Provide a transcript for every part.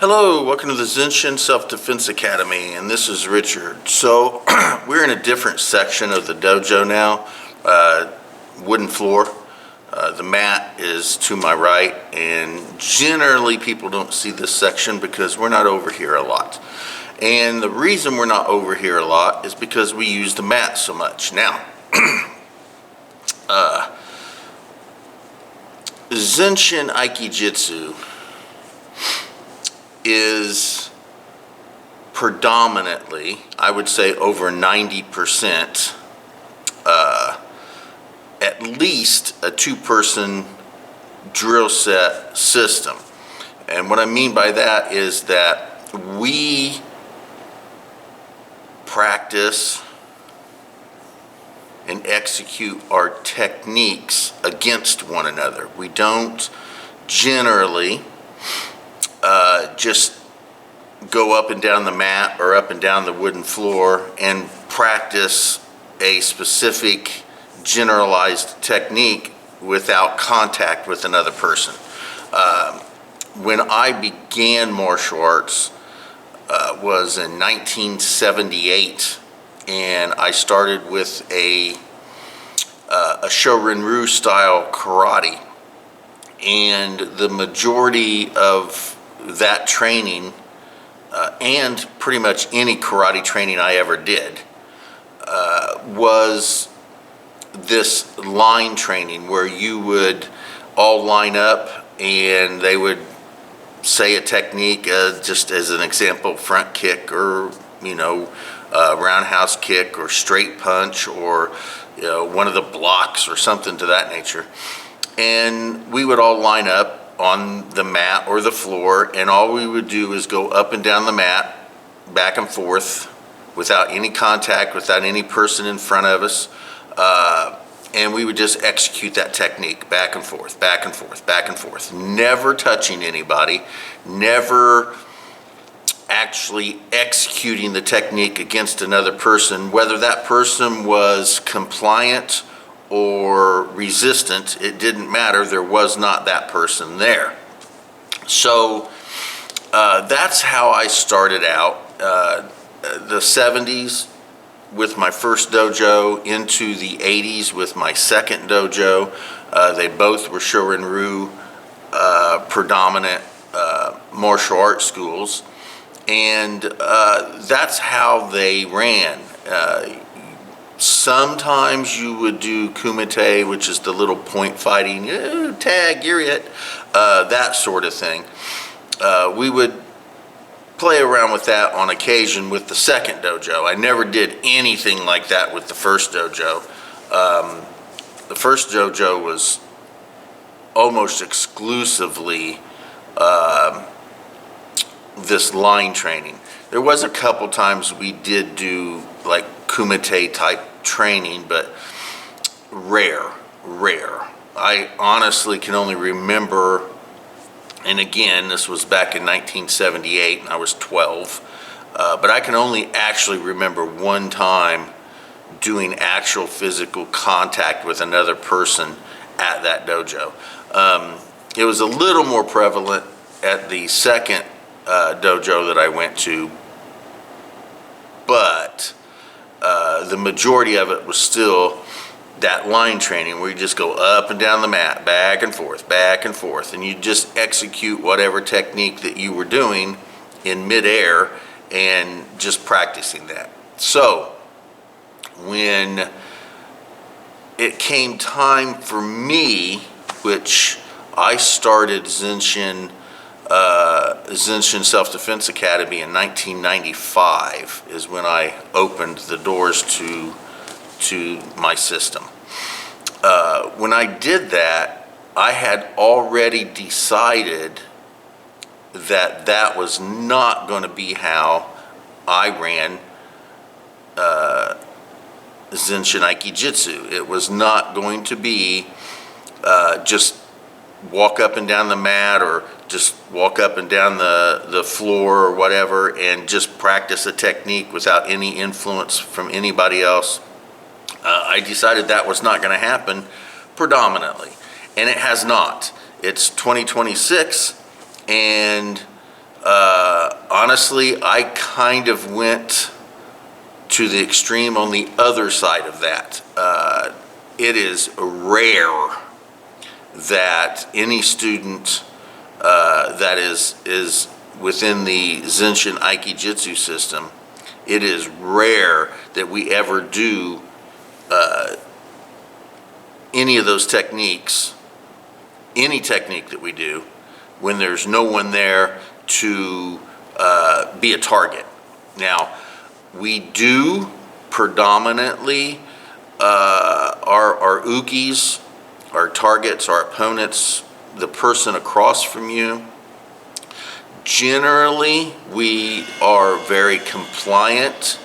Hello, welcome to the Zenshin Self-Defense Academy, and this is Richard. So, we're in a different section of the dojo now, wooden floor. The mat is to my right, and generally people don't see this section because we're not over here a lot. And the reason we're not over here a lot is because we use the mat so much. Now, Zenshin Aikijitsu is predominantly, I would say over 90%, at least a two-person drill set system. And what I mean by that is that we practice and execute our techniques against one another. We don't generally just go up and down the mat or up and down the wooden floor and practice a specific generalized technique without contact with another person. When I began martial arts was in 1978, and I started with a Shorin-ryu style karate, and the majority of that training and pretty much any karate training I ever did was this line training where you would all line up and they would say a technique, just as an example, front kick or roundhouse kick or straight punch or one of the blocks or something to that nature. And we would all line up on the mat or the floor, and all we would do is go up and down the mat, back and forth, without any contact, without any person in front of us, and we would just execute that technique, back and forth, back and forth, back and forth, never touching anybody, never actually executing the technique against another person, whether that person was compliant or resistant. It didn't matter. There was not that person there. So that's how I started out. The 70s with my first dojo, into the 80s with my second dojo. They both were Shorin-ryu predominant martial arts schools, and that's how they ran. Sometimes you would do kumite, which is the little point fighting, tag, you're it, that sort of thing. We would play around with that on occasion with the second dojo. I never did anything like that with the first dojo. The first dojo was almost exclusively this line training. There was a couple times we did do like kumite type training, but rare. I honestly can only remember, and again, this was back in 1978 and I was 12, but I can only actually remember one time doing actual physical contact with another person at that dojo. It was a little more prevalent at the second dojo that I went to, but the majority of it was still that line training where you just go up and down the mat, back and forth, and you just execute whatever technique that you were doing in midair and just practicing that. So when it came time for me, which I started Zenshin Self-Defense Academy in 1995 is when I opened the doors to my system. When I did that, I had already decided that that was not going to be how I ran Zenshin Aikijitsu. It was not going to be just walk up and down the mat or just walk up and down the floor or whatever and just practice a technique without any influence from anybody else. I decided that was not going to happen predominantly, and it has not. It's 2026, and Honestly, I kind of went to the extreme on the other side of that. It is rare that any student that is within the Zenshin Aikijitsu system, it is rare that we ever do any of those techniques, any technique that we do, when there's no one there to be a target. Now, we do predominantly our ukis, our targets, our opponents, the person across from you. Generally, we are very compliant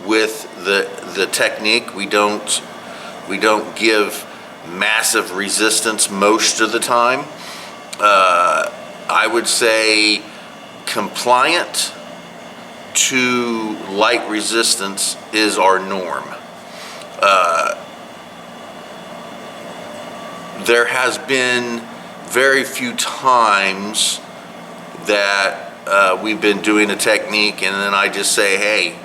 with the technique. We don't give massive resistance most of the time. I would say compliant to light resistance is our norm. There has been very few times that we've been doing a technique and then I just say, hey,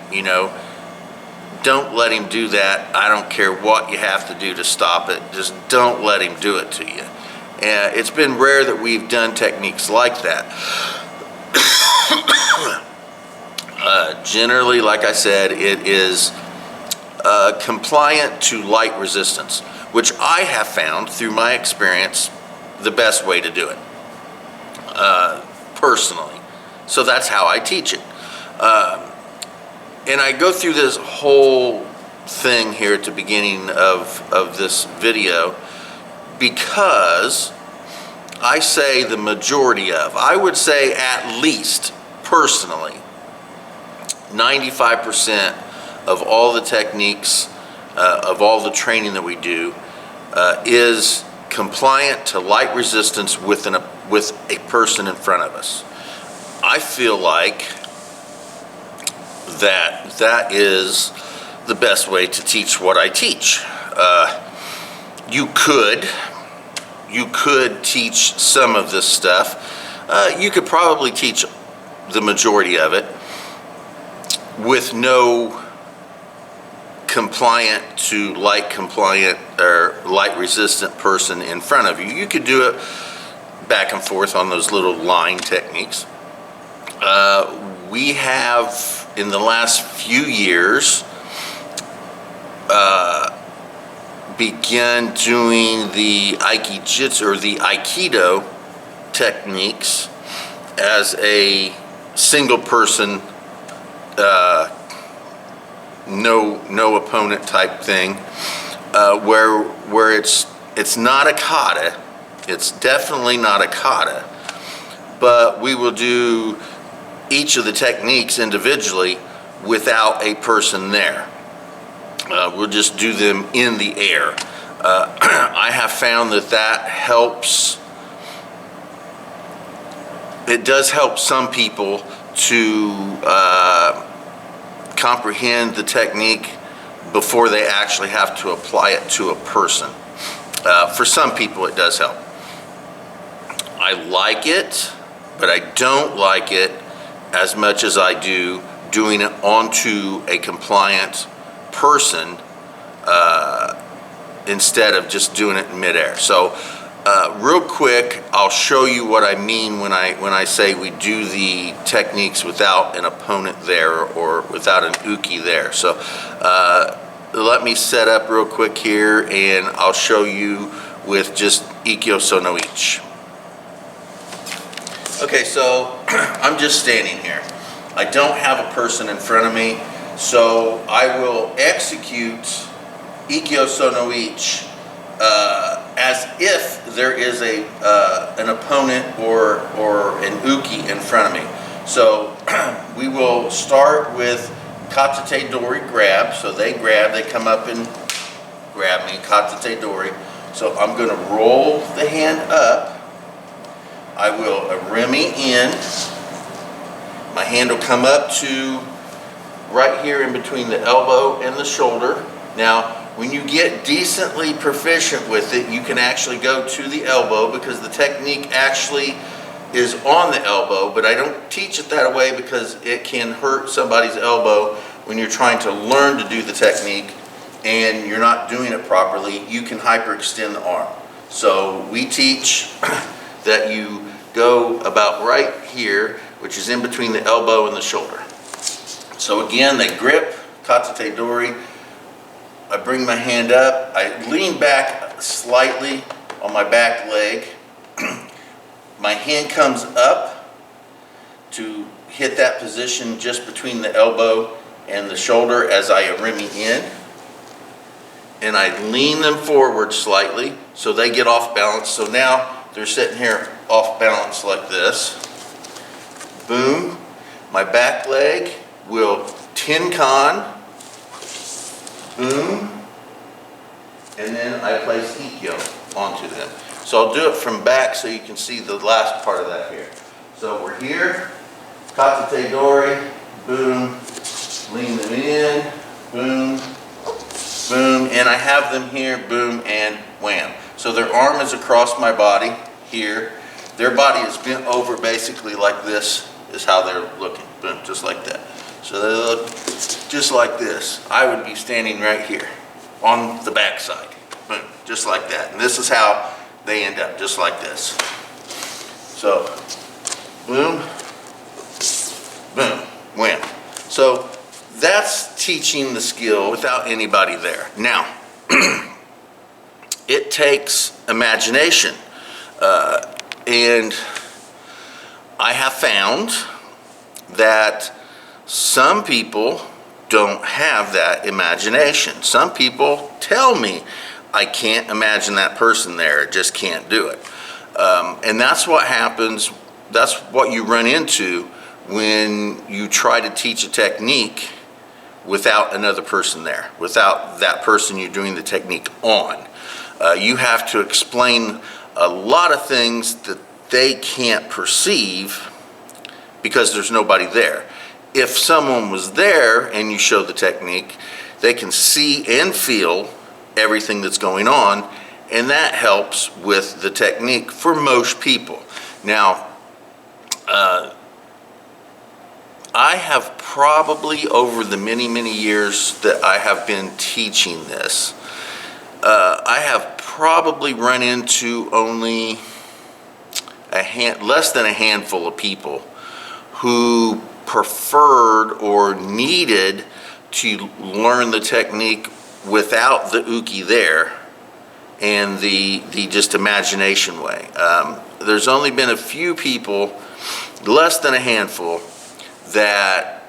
don't let him do that. I don't care what you have to do to stop it. Just don't let him do it to you. And it's been rare that we've done techniques like that. Generally, like I said, it is compliant to light resistance, which I have found through my experience the best way to do it, personally. So that's how I teach it. And I go through this whole thing here at the beginning of this video because I say the majority of, I would say at least personally, 95% of all the techniques, of all the training that we do, is compliant to light resistance with a person in front of us. I feel like that is the best way to teach what I teach. You could teach some of this stuff. You could probably teach the majority of it with no compliant to light compliant or light resistant person in front of you. You could do it back and forth on those little line techniques. We have, in the last few years, began doing the Aikijitsu or the Aikido techniques as a single person, no opponent type thing, where it's not a kata. It's definitely not a kata, but we will do each of the techniques individually without a person there. We'll just do them in the air. I have found that helps. It does help some people to comprehend the technique before they actually have to apply it to a person. For some people, it does help. I like it, but I don't like it as much as I do doing it onto a compliant person instead of just doing it in midair. So real quick, I'll show you what I mean when I say we do the techniques without an opponent there or without an uki there. So let me set up real quick here and I'll show you with just Ikkyo so no ichi. Okay, so I'm just standing here. I don't have a person in front of me, so I will execute Ikkyo so no ichi as if there is an opponent or an uki in front of me. So we will start with katate dori grab. So they grab, they come up and grab me, katate dori. So I'm going to roll the hand up. I will remi in. My hand will come up to right here in between the elbow and the shoulder. Now, when you get decently proficient with it, you can actually go to the elbow because the technique actually is on the elbow, but I don't teach it that way because it can hurt somebody's elbow when you're trying to learn to do the technique and you're not doing it properly. You can hyperextend the arm. So we teach that you go about right here, which is in between the elbow and the shoulder. So again, they grip, katate dori. I bring my hand up, I lean back slightly on my back leg. My hand comes up to hit that position just between the elbow and the shoulder as I arimi in. And I lean them forward slightly so they get off balance. So now they're sitting here off balance like this. Boom. My back leg will tenkan. Boom. And then I place ikkyo onto them. So I'll do it from back so you can see the last part of that here. So we're here, katate dori, boom, lean them in, boom, boom, and I have them here, boom, and wham. So their arm is across my body here. Their body is bent over basically like this is how they're looking, boom, just like that. So they look just like this. I would be standing right here on the back side, boom, just like that. And this is how they end up, just like this. So, boom, boom, wham. So that's teaching the skill without anybody there. Now, it takes imagination. And I have found that some people don't have that imagination. Some people tell me, I can't imagine that person there, just can't do it. And that's what happens, that's what you run into when you try to teach a technique without another person there, without that person you're doing the technique on. You have to explain a lot of things that they can't perceive because there's nobody there. If someone was there and you show the technique, they can see and feel everything that's going on, and that helps with the technique for most people. Now, I have probably, over the many years that I have been teaching this, I have probably run into only less than a handful of people who preferred or needed to learn the technique without the uke there and the just imagination way. There's only been a few people, less than a handful, that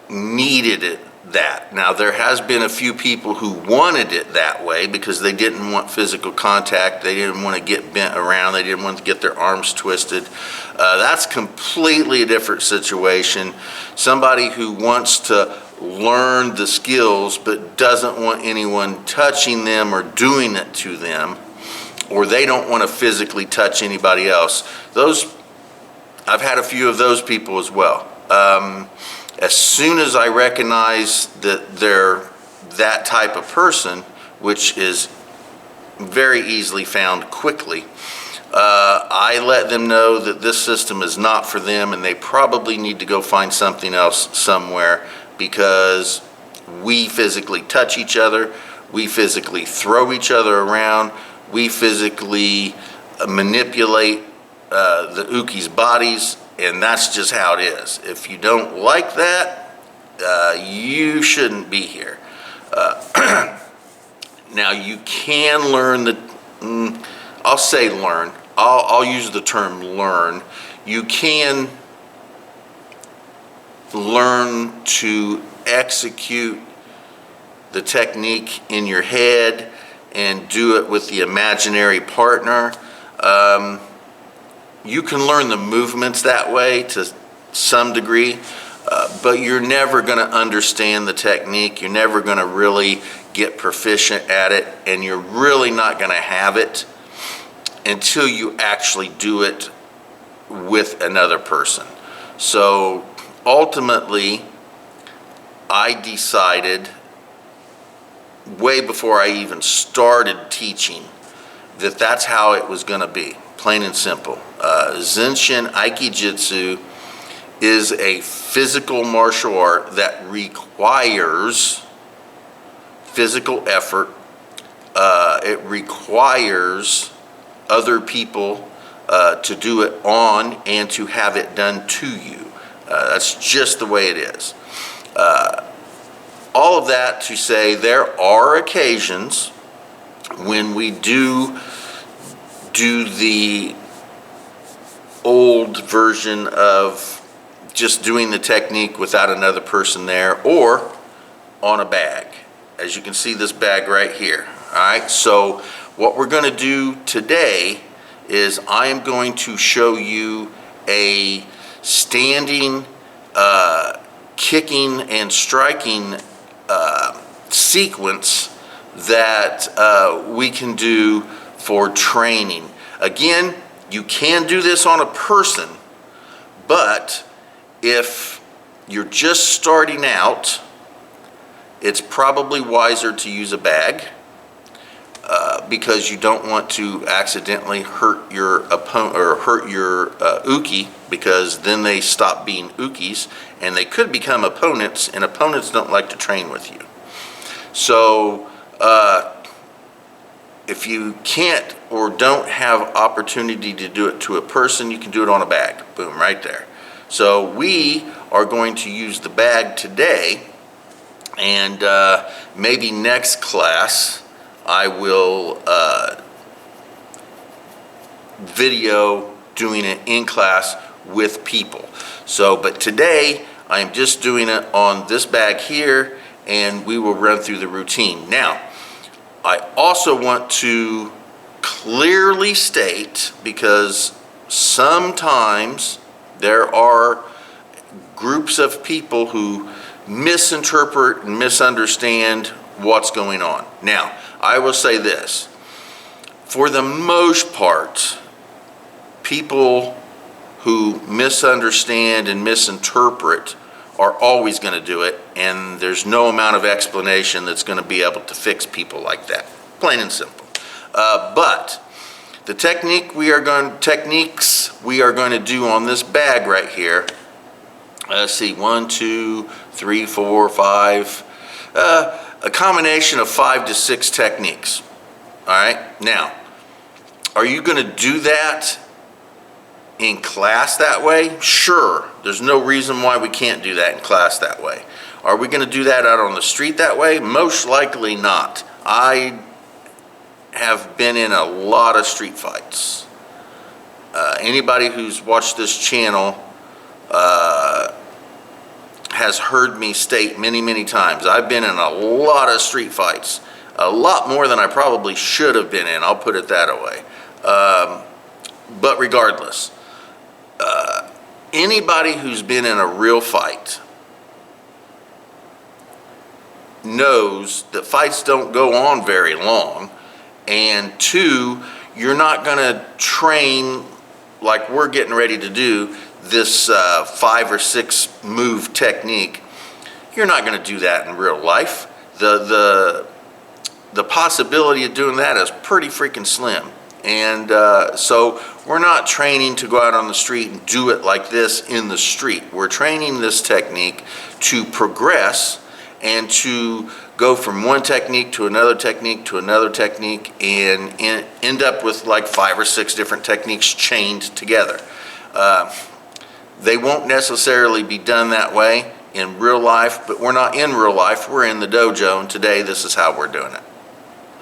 needed it that. Now, there has been a few people who wanted it that way because they didn't want physical contact, they didn't want to get bent around, they didn't want to get their arms twisted. That's completely a different situation. Somebody who wants to learn the skills but doesn't want anyone touching them or doing it to them, or they don't want to physically touch anybody else. I've had a few of those people as well. As soon as I recognize that they're that type of person, which is very easily found quickly, I let them know that this system is not for them and they probably need to go find something else somewhere, because we physically touch each other, we physically throw each other around, we physically manipulate the uke's bodies, and that's just how it is. If you don't like that, you shouldn't be here. Now, you can learn I'll say learn, I'll use the term learn. You can learn to execute the technique in your head and do it with the imaginary partner. You can learn the movements that way to some degree, but you're never going to understand the technique. You're never going to really get proficient at it, and you're really not going to have it until you actually do it with another person. So ultimately, I decided way before I even started teaching that that's how it was going to be. plain and simple. Zenshin Aikijitsu is a physical martial art that requires physical effort. It requires other people to do it on and to have it done to you. That's just the way it is. All of that to say there are occasions when we do the old version of just doing the technique without another person there or on a bag. As you can see, this bag right here. All right, so what we're going to do today is I am going to show you a standing kicking and striking sequence that we can do for training. Again, you can do this on a person, but if you're just starting out, it's probably wiser to use a bag because you don't want to accidentally hurt your opponent or hurt your uke, because then they stop being ukis and they could become opponents, and opponents don't like to train with you. So if you can't or don't have opportunity to do it to a person, you can do it on a bag. Boom, right there. So we are going to use the bag today, and maybe next class I will video doing it in class with people. So, but today I am just doing it on this bag here, and we will run through the routine. Now, I also want to clearly state, because sometimes there are groups of people who misinterpret and misunderstand what's going on. Now, I will say this. For the most part, people who misunderstand and misinterpret are always going to do it, and there's no amount of explanation that's going to be able to fix people like that. Plain and simple. But the techniques we are going to do on this bag right here. Let's see, 1, 2, 3, 4, 5. A combination of 5 to 6 techniques. All right. Now, are you going to do that in class that way? Sure. There's no reason why we can't do that in class that way. Are we going to do that out on the street that way? Most likely not. I have been in a lot of street fights. Anybody who's watched this channel has heard me state many, many times, I've been in a lot of street fights. A lot more than I probably should have been in, I'll put it that way. But regardless, anybody who's been in a real fight knows that fights don't go on very long, and 2, you're not going to train like we're getting ready to do this 5 or 6 move technique. You're not going to do that in real life. The possibility of doing that is pretty freaking slim. And so we're not training to go out on the street and do it like this in the street. We're training this technique to progress and to go from one technique to another technique to another technique, and end up with like 5 or 6 different techniques chained together. They won't necessarily be done that way in real life, but we're not in real life. We're in the dojo, and today this is how we're doing it.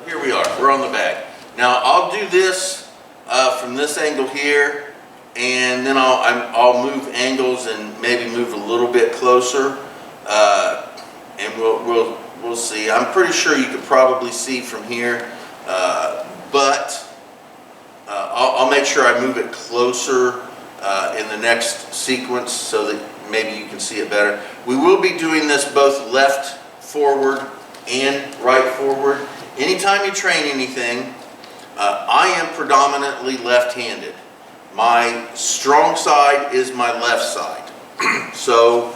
Here we are. We're on the bag. Now I'll do this from this angle here, and then I'll move angles and maybe move a little bit closer, and we'll see. I'm pretty sure you could probably see from here, but I'll make sure I move it closer in the next sequence so that maybe you can see it better. We will be doing this both left forward and right forward. Anytime you train anything, I am predominantly left-handed. My strong side is my left side. So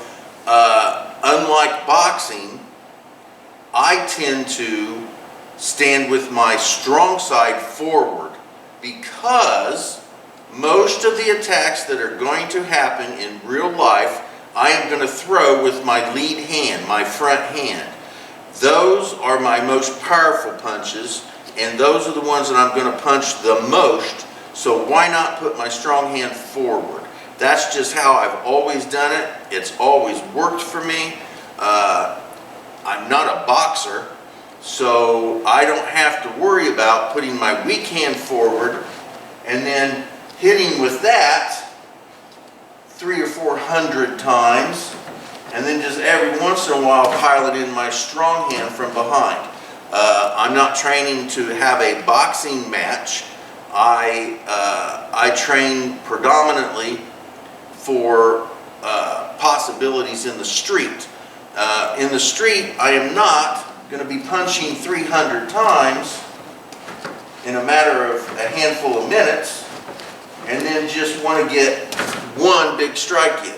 unlike boxing, I tend to stand with my strong side forward, because most of the attacks that are going to happen in real life, I am going to throw with my lead hand, my front hand. Those are my most powerful punches, and those are the ones that I'm going to punch the most, so why not put my strong hand forward? That's just how I've always done it. It's always worked for me. I'm not a boxer, so I don't have to worry about putting my weak hand forward and then hitting with that 300 or 400 times, and then just every once in a while pile it in my strong hand from behind. I'm not training to have a boxing match. I train predominantly for possibilities in the street. In the street, I am not going to be punching 300 times in a matter of a handful of minutes and then just want to get one big strike in.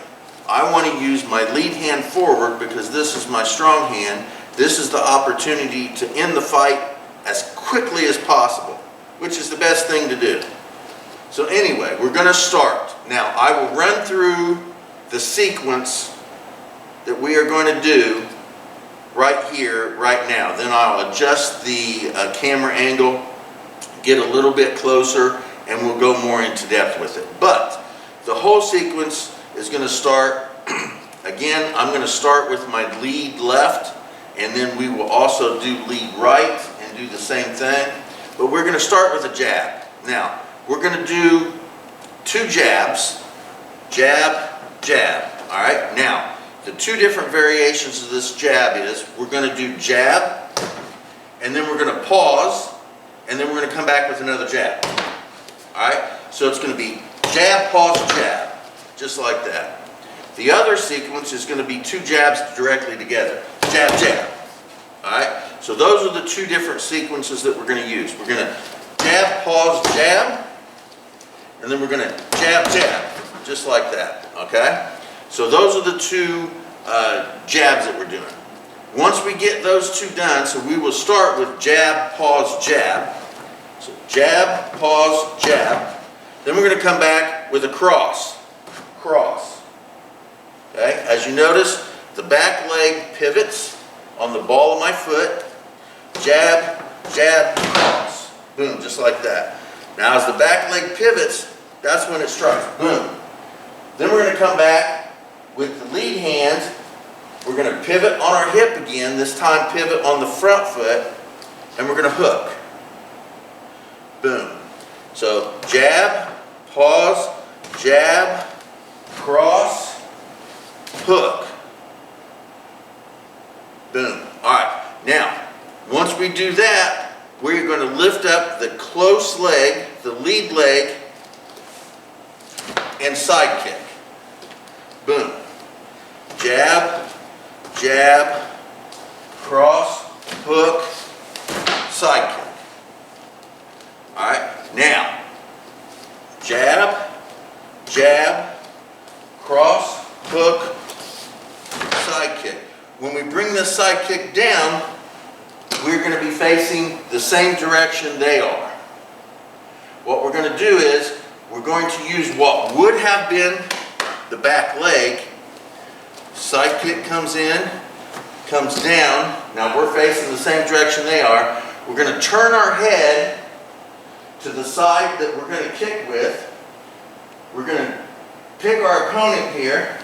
I want to use my lead hand forward because this is my strong hand. This is the opportunity to end the fight as quickly as possible, which is the best thing to do. So anyway, we're going to start. Now, I will run through the sequence that we are going to do right here, right now. Then I'll adjust the camera angle, get a little bit closer, and we'll go more into depth with it. But the whole sequence is going to start, again, I'm going to start with my lead left, and then we will also do lead right and do the same thing. But we're going to start with a jab. Now, we're going to do 2 jabs, jab, jab. All right, now, the 2 different variations of this jab is we're going to do jab, and then we're going to pause, and then we're going to come back with another jab. All right, so it's going to be jab, pause, jab, just like that. The other sequence is going to be 2 jabs directly together, jab, jab. All right, so those are the 2 different sequences that we're going to use. We're going to jab, pause, jab, and then we're going to jab, jab, just like that, okay? So those are the 2 jabs that we're doing. Once we get those 2 done, so we will start with jab, pause, jab. So jab, pause, jab. Then we're going to come back with a cross, cross. Okay, as you notice, the back leg pivots on the ball of my foot. Jab, jab, cross. Boom, just like that. Now as the back leg pivots, that's when it strikes. Boom. Then we're going to come back with the lead hand. We're going to pivot on our hip again, this time pivot on the front foot, and we're going to hook. Boom. So jab, pause, jab, cross, hook. Boom. All right. Now, once we do that, we're going to lift up the close leg, the lead leg, and side kick. Boom. Jab, jab, cross, hook, side kick. All right. Now, jab, jab, cross, hook, side kick. When we bring this side kick down, we're going to be facing the same direction they are. What we're going to do is we're going to use what would have been the back leg. Side kick comes in, comes down. Now we're facing the same direction they are. We're going to turn our head to the side that we're going to kick with. We're going to pick our opponent here,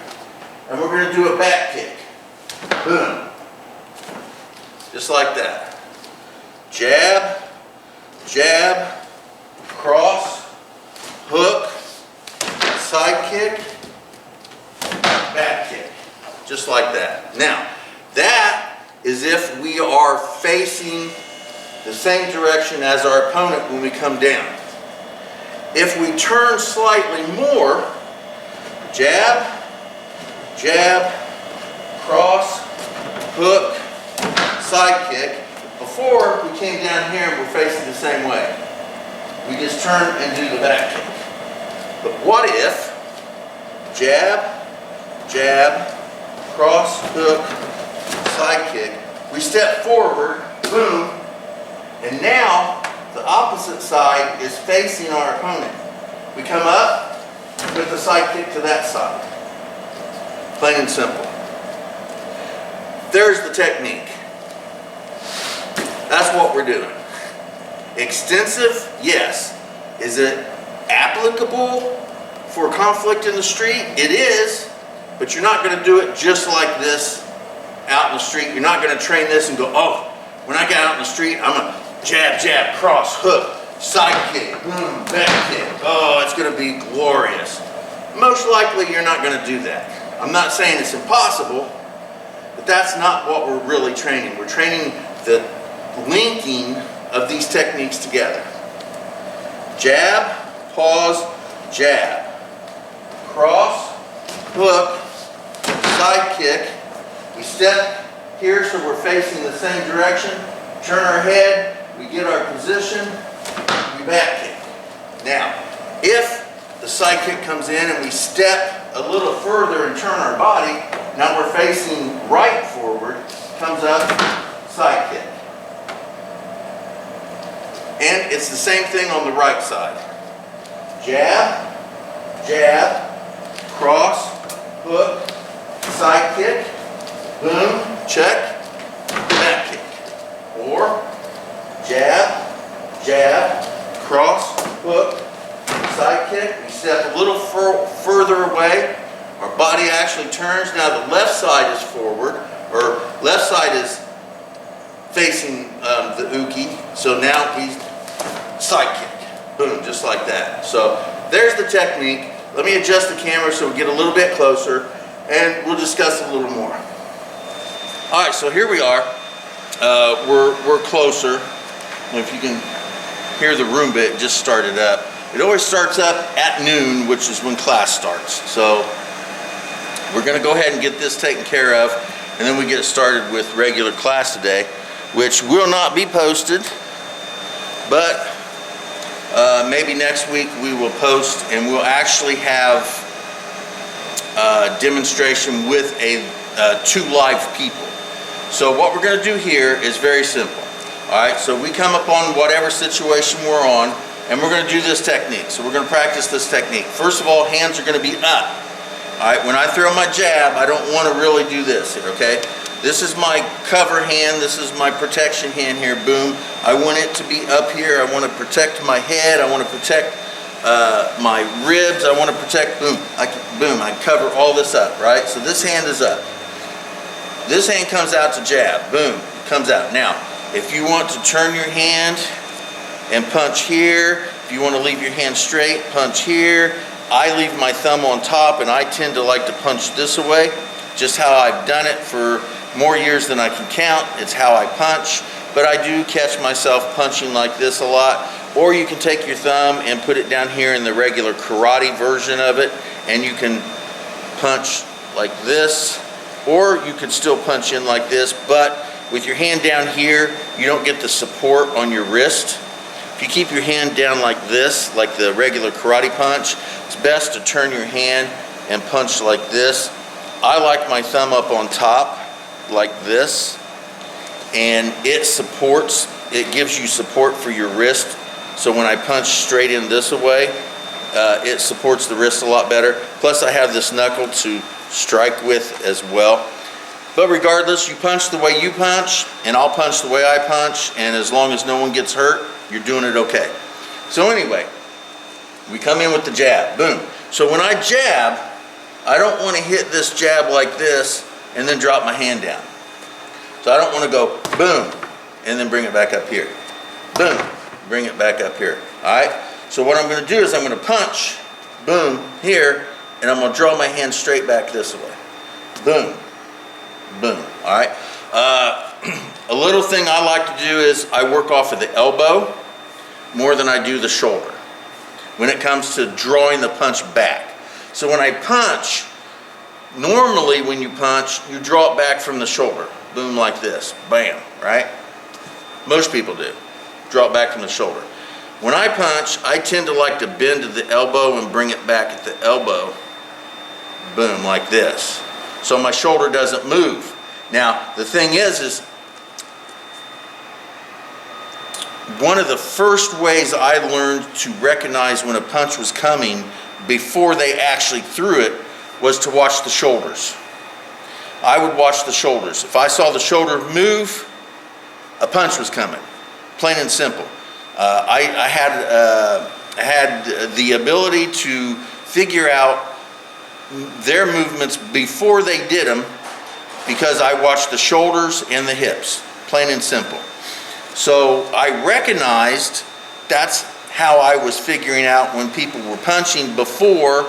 and we're going to do a back kick. Boom. Just like that. Jab, jab, cross, hook, side kick, back kick. Just like that. Now, that is if we are facing the same direction as our opponent when we come down. If we turn slightly more, jab, jab, cross, hook, side kick. Before we came down here and we're facing the same way. We just turn and do the back kick. But what if jab, jab, cross, hook, side kick, we step forward, boom, and now the opposite side is facing our opponent. We come up with the side kick to that side. Plain and simple. There's the technique. That's what we're doing. Extensive? Yes. Is it applicable for conflict in the street? It is, but you're not going to do it just like this out in the street. You're not going to train this and go, oh, when I get out in the street, I'm going to jab, jab, cross, hook, side kick, boom, back kick. Oh, it's going to be glorious. Most likely you're not going to do that. I'm not saying it's impossible, but that's not what we're really training. We're training the linking of these techniques together. Jab, pause, jab. Cross, hook, side kick. We step here so we're facing the same direction. Turn our head, we get our position, we back kick. Now, if the side kick comes in and we step a little further and turn our body, now we're facing right forward, comes up, side kick. And it's the same thing on the right side. Jab, jab, cross, hook, side kick, boom, check, back kick. Or jab, jab, cross, hook, side kick. We step a little further away. Our body actually turns. Now the left side is forward, or left side is facing the uke. So now he's side kick. Boom, just like that. So there's the technique. Let me adjust the camera so we get a little bit closer, and we'll discuss it a little more. All right, so here we are. We're closer. If you can hear the Roomba, it just started up. It always starts up at noon, which is when class starts. So we're going to go ahead and get this taken care of, and then we get started with regular class today, which will not be posted, but maybe next week we will post, and we'll actually have a demonstration with two live people. So what we're going to do here is very simple. All right, so we come up on whatever situation we're on, and we're going to do this technique. So we're going to practice this technique. First of all, hands are going to be up. All right, when I throw my jab, I don't want to really do this here, okay? This is my cover hand. This is my protection hand here, boom. I want it to be up here. I want to protect my head. I want to protect my ribs. I want to protect, boom. I cover all this up, right? So this hand is up. This hand comes out to jab, boom, comes out. Now, if you want to turn your hand and punch here, if you want to leave your hand straight, punch here. I leave my thumb on top, and I tend to like to punch this away. Just how I've done it for more years than I can count. It's how I punch, but I do catch myself punching like this a lot. Or you can take your thumb and put it down here in the regular karate version of it, and you can punch like this, or you could still punch in like this, but with your hand down here, you don't get the support on your wrist. If you keep your hand down like this, like the regular karate punch, it's best to turn your hand and punch like this. I like my thumb up on top like this, and it gives you support for your wrist. So when I punch straight in this way, it supports the wrist a lot better. Plus I have this knuckle to strike with as well. But regardless, you punch the way you punch, and I'll punch the way I punch, and as long as no one gets hurt, you're doing it okay. So anyway, we come in with the jab, boom. So when I jab, I don't want to hit this jab like this and then drop my hand down. So I don't want to go boom and then bring it back up here. Boom, bring it back up here. All right? So what I'm going to do is I'm going to punch, boom, here, and I'm going to draw my hand straight back this way. Boom, boom. All right? A little thing I like to do is I work off of the elbow more than I do the shoulder when it comes to drawing the punch back. So when I punch, normally when you punch, you draw it back from the shoulder. Boom, like this. Bam, right? Most people do. Draw it back from the shoulder. When I punch, I tend to like to bend to the elbow and bring it back at the elbow. Boom, like this. So my shoulder doesn't move. Now, the thing is one of the first ways I learned to recognize when a punch was coming before they actually threw it was to watch the shoulders. I would watch the shoulders. If I saw the shoulder move, a punch was coming, plain and simple. I had the ability to figure out their movements before they did them because I watched the shoulders and the hips, plain and simple. So I recognized that's how I was figuring out when people were punching before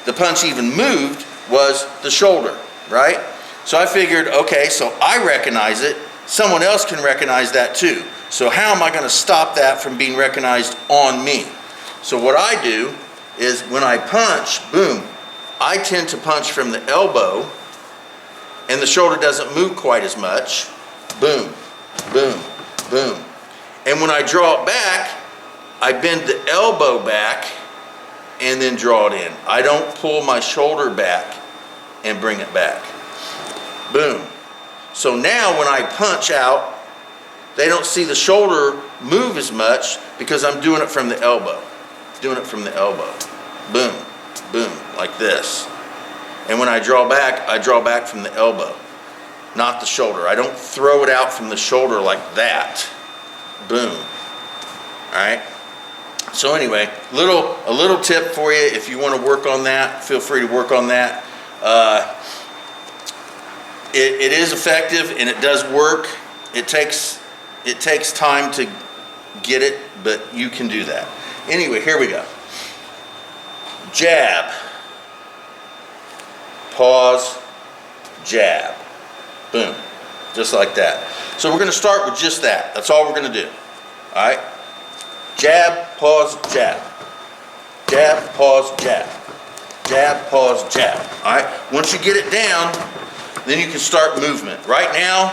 the punch even moved was the shoulder, right? So I figured, okay, so I recognize it, someone else can recognize that too. So how am I going to stop that from being recognized on me? So what I do is when I punch, boom, I tend to punch from the elbow and the shoulder doesn't move quite as much. Boom, boom, boom. And when I draw it back, I bend the elbow back and then draw it in. I don't pull my shoulder back and bring it back. Boom. So now when I punch out, they don't see the shoulder move as much because I'm doing it from the elbow. Doing it from the elbow. Boom, boom, like this. And when I draw back from the elbow, not the shoulder. I don't throw it out from the shoulder like that. Boom. All right. So anyway, a little tip for you if you want to work on that. Feel free to work on that. It is effective and it does work. It takes time to get it, but you can do that. Anyway, here we go. Jab. Pause. Jab. Boom. Just like that. So we're going to start with just that. That's all we're going to do. All right? Jab, pause, jab. Jab, pause, jab. Jab, pause, jab. All right? Once you get it down, then you can start movement. Right now,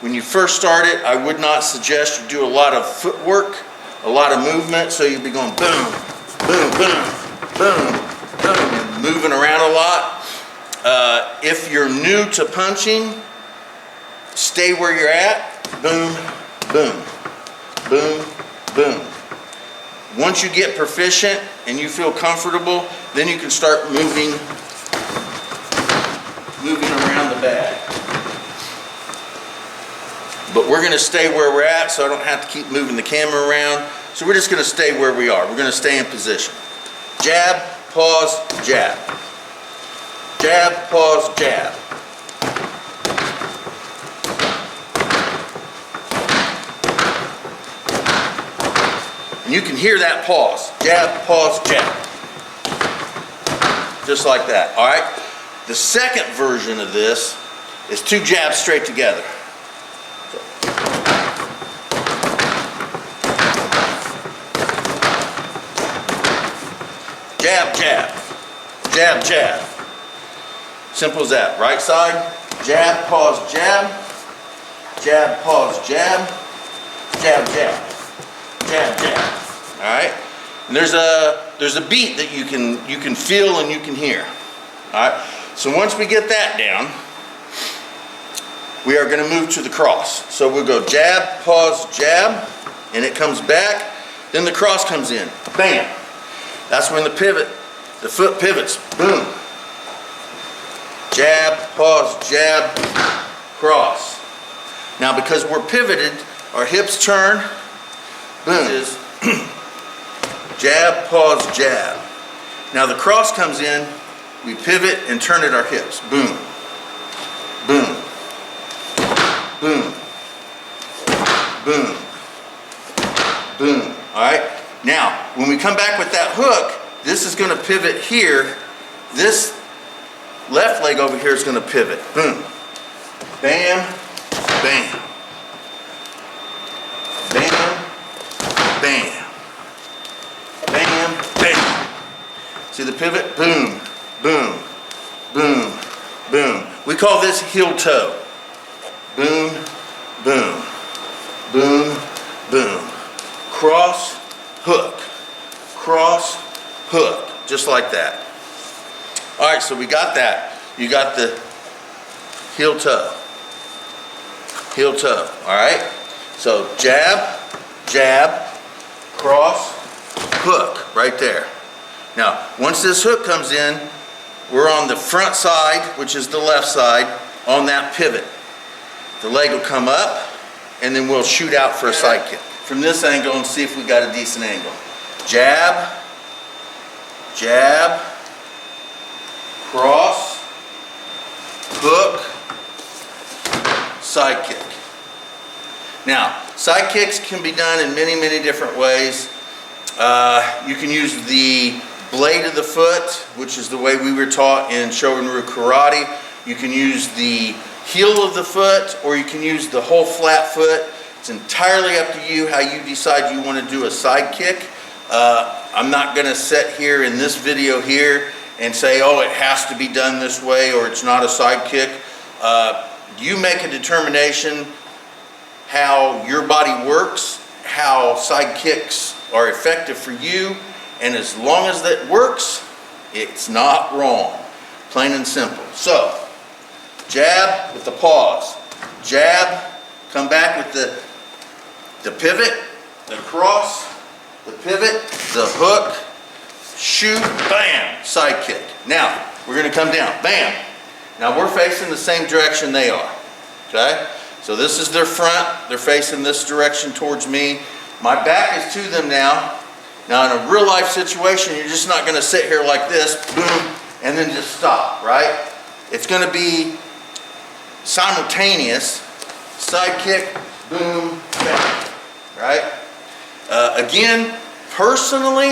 when you first start it, I would not suggest you do a lot of footwork, a lot of movement, so you'd be going boom, boom, boom, boom, boom, moving around a lot. If you're new to punching, stay where you're at. Boom, boom, boom, boom. Once you get proficient and you feel comfortable, then you can start moving around the bag. But we're going to stay where we're at, so I don't have to keep moving the camera around. So we're just going to stay where we are. We're going to stay in position. Jab, pause, jab. Jab, pause, jab. And you can hear that pause. Jab, pause, jab. Just like that, all right? The second version of this is 2 jabs straight together. Jab, jab, jab, jab. Simple as that. Right side, jab, pause, jab, jab, pause, jab, jab, jab, jab, jab. All right. And there's a beat that you can feel and you can hear. All right. So once we get that down, we are going to move to the cross. So we'll go jab, pause, jab, and it comes back. Then the cross comes in. Bam. That's when the foot pivots. Boom. Jab, pause, jab, cross. Now because we're pivoted, our hips turn. Boom. This is jab, pause, jab. Now the cross comes in, we pivot and turn at our hips. Boom. Boom. Boom. Boom. Boom. All right? Now, when we come back with that hook, this is going to pivot here. This left leg over here is going to pivot. Boom. Bam. Bam. Bam. Bam. Bam. Bam. See the pivot? Boom. Boom. Boom. Boom. We call this heel toe. Boom. Boom. Boom. Boom. Cross. Hook. Cross. Hook. Just like that. All right, so we got that. You got the heel toe. Heel toe. All right. So jab, jab, cross, hook, right there. Now, once this hook comes in, we're on the front side, which is the left side, on that pivot. The leg will come up, and then we'll shoot out for a side kick. From this angle and see if we got a decent angle. Jab, jab, cross, hook, side kick. Now, side kicks can be done in many, many different ways. You can use the blade of the foot, which is the way we were taught in Shorin-ryu karate. You can use the heel of the foot, or you can use the whole flat foot. It's entirely up to you how you decide you want to do a side kick. I'm not going to sit here in this video here and say, oh, it has to be done this way or it's not a side kick. You make a determination how your body works, how side kicks are effective for you, and as long as that works, it's not wrong. Plain and simple. So, jab with the pause. Jab, come back with the pivot, the cross, the pivot, the hook, shoot, bam, side kick. Now, we're going to come down, bam. Now we're facing the same direction they are, okay? So this is their front, they're facing this direction towards me. My back is to them now. Now in a real life situation, you're just not going to sit here like this, boom, and then just stop, right? It's going to be simultaneous, side kick, boom, bam, right? Again, personally,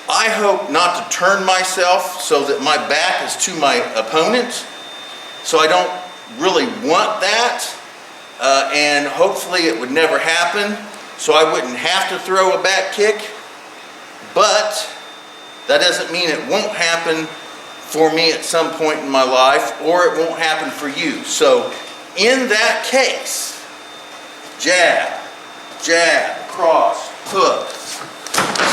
I hope not to turn myself so that my back is to my opponent. So I don't really want that. And hopefully it would never happen. So I wouldn't have to throw a back kick. But that doesn't mean it won't happen for me at some point in my life, or it won't happen for you. So in that case, jab, jab, cross, hook,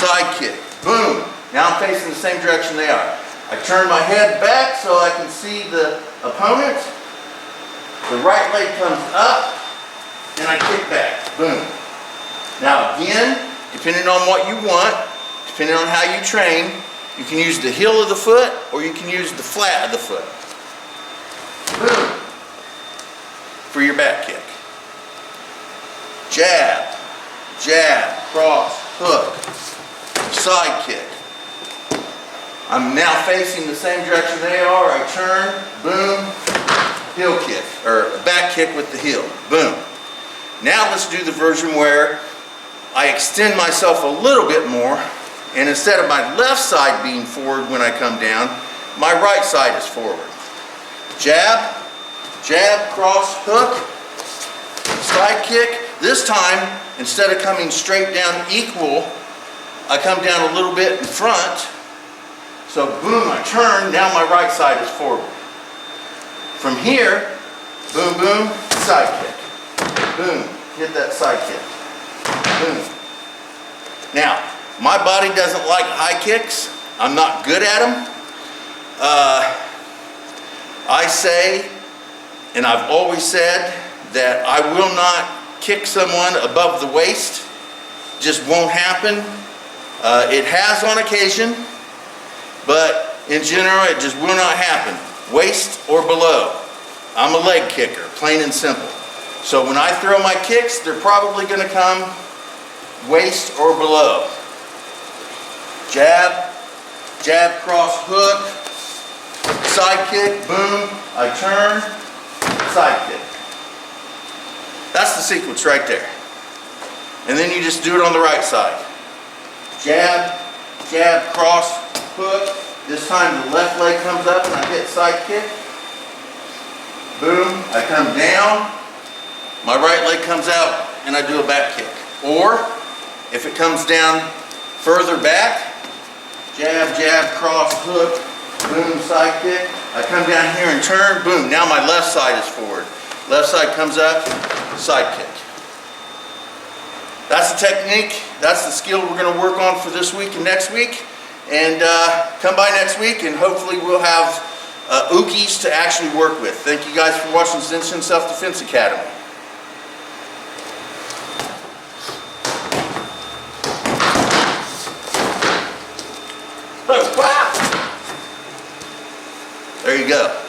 side kick, boom. Now I'm facing the same direction they are. I turn my head back so I can see the opponent. The right leg comes up, and I kick back, boom. Now again, depending on what you want, depending on how you train, you can use the heel of the foot or you can use the flat of the foot. Boom. For your back kick. Jab, jab, cross, hook, side kick. I'm now facing the same direction they are. I turn, boom, heel kick, or back kick with the heel, boom. Now let's do the version where I extend myself a little bit more, and instead of my left side being forward when I come down, my right side is forward. Jab, jab, cross, hook, side kick. This time, instead of coming straight down equal, I come down a little bit in front. So boom, I turn, now my right side is forward. From here, boom, boom, side kick. Boom, hit that side kick. Boom. Now, my body doesn't like high kicks. I'm not good at them. I say, and I've always said, that I will not kick someone above the waist. Just won't happen. It has on occasion, but in general, it just will not happen. Waist or below. I'm a leg kicker, plain and simple. So when I throw my kicks, they're probably going to come waist or below. Jab, jab, cross, hook, side kick, boom, I turn, side kick. That's the sequence right there. And then you just do it on the right side. Jab, jab, cross, hook. This time the left leg comes up and I hit side kick. Boom, I come down. My right leg comes out and I do a back kick. Or if it comes down further back, jab, jab, cross, hook, boom, side kick. I come down here and turn, boom. Now my left side is forward. Left side comes up, side kick. That's the technique. That's the skill we're going to work on for this week and next week. And come by next week and hopefully we'll have ukis to actually work with. Thank you guys for watching Zenshin Self-Defense Academy. you go.